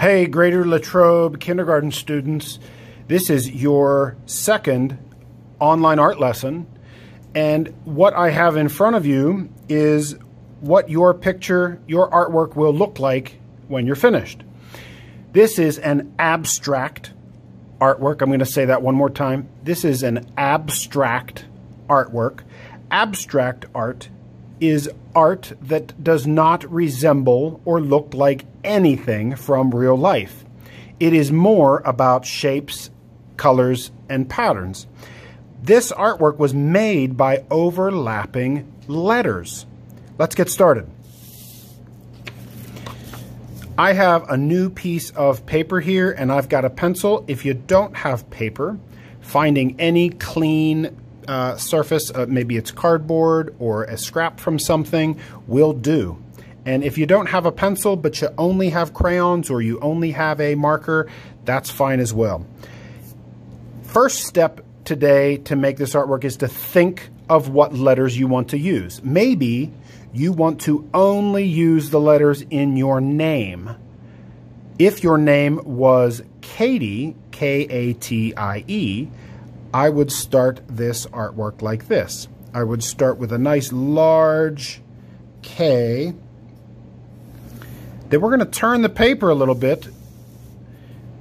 Hey, Greater Latrobe kindergarten students, this is your second online art lesson, and what I have in front of you is what your picture, your artwork will look like when you're finished. This is an abstract artwork. I'm going to say that one more time. This is an abstract artwork. Abstract art is art that does not resemble or look like anything from real life. It is more about shapes, colors, and patterns. This artwork was made by overlapping letters. Let's get started. I have a new piece of paper here, and I've got a pencil. If you don't have paper, finding any clean surface, maybe it's cardboard or a scrap from something, will do. And if you don't have a pencil but you only have crayons or you only have a marker, that's fine as well. First step today to make this artwork is to think of what letters you want to use. Maybe you want to only use the letters in your name. If your name was Katie, K-A-T-I-E, I would start this artwork like this. I would start with a nice large K. Then we're going to turn the paper a little bit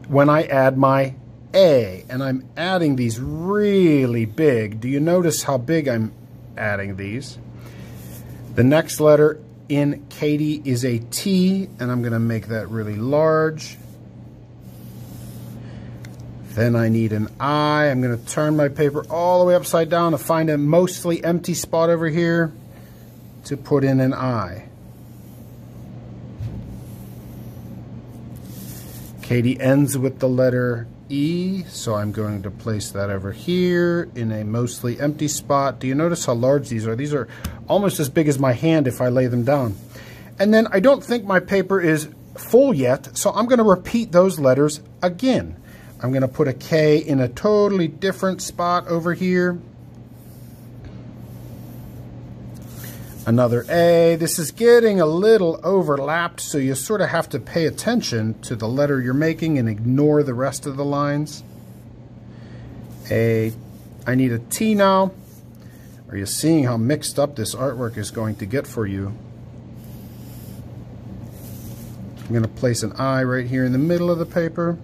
when I add my A. And I'm adding these really big. Do you notice how big I'm adding these? The next letter in Katie is a T, and I'm going to make that really large. Then I need an I. I'm going to turn my paper all the way upside down to find a mostly empty spot over here to put in an I. Katie ends with the letter E, so I'm going to place that over here in a mostly empty spot. Do you notice how large these are? These are almost as big as my hand if I lay them down. And then I don't think my paper is full yet, so I'm going to repeat those letters again. I'm going to put a K in a totally different spot over here. Another A. This is getting a little overlapped, so you sort of have to pay attention to the letter you're making and ignore the rest of the lines. A. I need a T now. Are you seeing how mixed up this artwork is going to get for you? I'm going to place an I right here in the middle of the paper.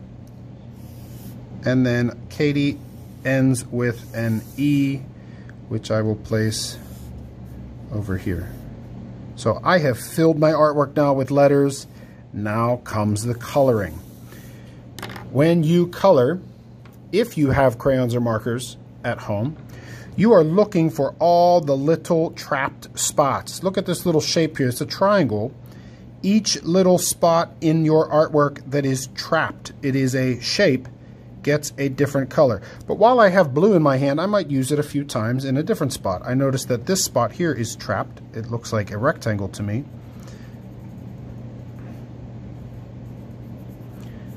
And then Katie ends with an E, which I will place over here. So I have filled my artwork now with letters. Now comes the coloring. When you color, if you have crayons or markers at home, you are looking for all the little trapped spots. Look at this little shape here. It's a triangle. Each little spot in your artwork that is trapped, it is a shape, gets a different color. But while I have blue in my hand, I might use it a few times in a different spot. I notice that this spot here is trapped. It looks like a rectangle to me.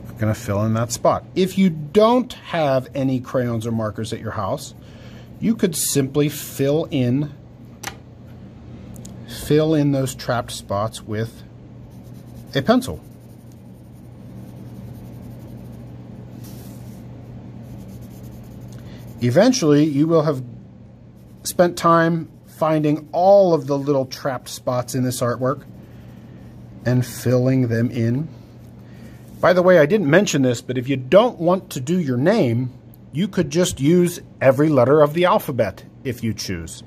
I'm going to fill in that spot. If you don't have any crayons or markers at your house, you could simply fill in those trapped spots with a pencil. Eventually, you will have spent time finding all of the little trapped spots in this artwork and filling them in. By the way, I didn't mention this, but if you don't want to do your name, you could just use every letter of the alphabet if you choose.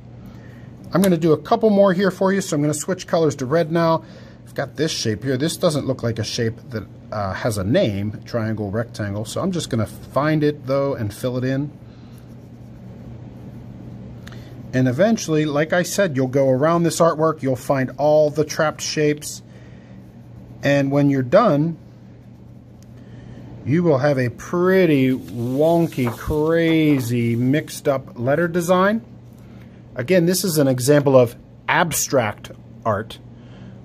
I'm going to do a couple more here for you, so I'm going to switch colors to red now. I've got this shape here. This doesn't look like a shape that has a name, triangle, rectangle, so I'm just going to find it, though, and fill it in. And eventually, like I said, you'll go around this artwork, you'll find all the trapped shapes, and when you're done, you will have a pretty wonky, crazy, mixed up letter design. Again, this is an example of abstract art.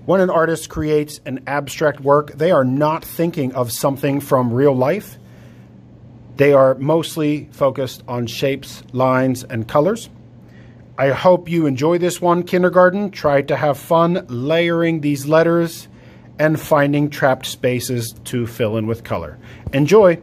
When an artist creates an abstract work, they are not thinking of something from real life. They are mostly focused on shapes, lines, and colors. I hope you enjoy this one, kindergarten. Try to have fun layering these letters and finding trapped spaces to fill in with color. Enjoy!